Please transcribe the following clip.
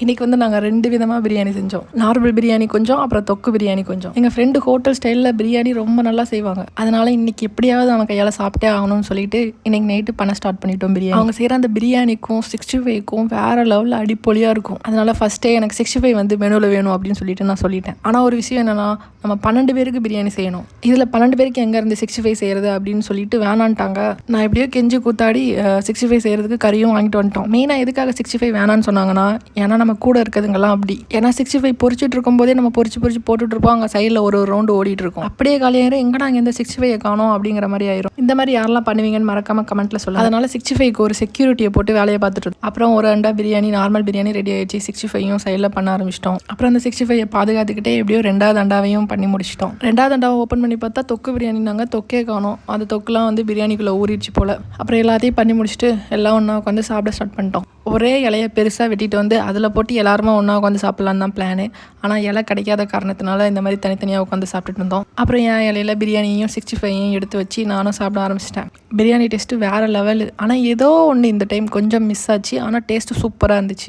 இன்றைக்கி வந்து நாங்கள் 2 விதமாக பிரியாணி செஞ்சோம். நார்மல் பிரியாணி கொஞ்சம், அப்புறம் தொக்கு பிரியாணி கொஞ்சம். எங்கள் ஃப்ரெண்டு ஹோட்டல் ஸ்டைலில் பிரியாணி ரொம்ப நல்லா செய்வாங்க. அதனால் இன்றைக்கி எப்படியாவது அவன் கையால் சாப்பிட்டே ஆகணும்னு சொல்லிட்டு இன்றைக்கி நைட்டு பண்ண ஸ்டார்ட் பண்ணிட்டோம் பிரியாணி. அவங்க செய்கிற அந்த பிரியாணிக்கும் 65க்கும் வேறு லெவலில் அடிப்பொலியாக இருக்கும். அதனால் ஃபஸ்ட்டே எனக்கு 65 வந்து மெனுவில் வேணும் அப்படின்னு சொல்லிட்டு நான் சொல்லிட்டேன். ஆனால் ஒரு விஷயம் என்னென்னா, நம்ம 12 பேருக்கு பிரியாணி செய்யணும். இதில் 12 பேருக்கு எங்கே இருந்து 65 செய்கிறது அப்படின்னு சொல்லிட்டு வேணான்ட்டாங்க. நான் எப்படியோ கெஞ்சி கூத்தாடி 65 செய்கிறதுக்கு கறியும் வாங்கிட்டு வந்துட்டோம். மெயினாக எதுக்காக 65 வேணான்னு சொன்னாங்கன்னா, ஏன்னா நம்ம கூட இருக்கிறதுங்கெல்லாம் அப்படி. ஏன்னா 65 பொரிச்சிட்டு இருக்கும் போதே நம்ம பொரிச்சு போட்டுட்டு இருப்போம். அங்கே சைடில் ஒரு ரவுண்டு ஓடிட்டு இருக்கும். அப்படியே காலியாயிரும், எங்கடா அங்கே இந்த 65 காணோம் அப்படிங்கிற மாதிரி ஆயிரும். இந்த மாதிரி யாரெல்லாம் பண்ணுவீங்கன்னு மறக்காம கமெண்ட்ல சொல்லுங்க. அதனால 65க்கு ஒரு செக்யூரிட்டியை போட்டு வேலையை பார்த்துட்டு இருந்தோம். அப்புறம் ஒரு அண்டா பிரியாணி, நார்மல் பிரியாணி ரெடி ஆயிடுச்சு. 65யும் சைடில் பண்ண ஆரம்பிச்சிட்டோம். அப்புறம் அந்த 65 பாதுகாத்துக்கிட்டே எப்படியோ 2வது அண்டாவையும் பண்ணி முடிச்சிட்டோம். 2வது அண்டாவை ஓப்பன் பண்ணி பார்த்தா தொக்கு பிரியாணினாங்க. தொக்கே காணோம். அந்த தொக்குலாம் வந்து பிரியாணிக்குள்ளே ஊறிடுச்சு போல. அப்புறம் எல்லாத்தையும் பண்ணி முடிச்சுட்டு எல்லாம் ஒன்றா உட்காந்து சாப்பிட ஸ்டார்ட் பண்ணிட்டோம். ஒரே இலையை பெருசாக வெட்டிட்டு வந்து அதில் போட்டு எல்லாருமே ஒன்றா உட்காந்து சாப்பிட்லான்னு தான் பிளானு. ஆனால் இலை கிடைக்காத காரணத்தினால இந்த மாதிரி தனித்தனியாக உட்காந்து சாப்பிட்டுட்டு இருந்தோம். அப்புறம் என் இலையில் பிரியாணியும் 65யும் எடுத்து வச்சு நானும் சாப்பிட ஆரம்பிச்சிட்டேன். பிரியாணி டேஸ்ட்டு வேறு லெவலு. ஆனால் ஏதோ ஒன்று இந்த டைம் கொஞ்சம் மிஸ் ஆச்சு. ஆனால் டேஸ்ட்டு சூப்பராக இருந்துச்சு.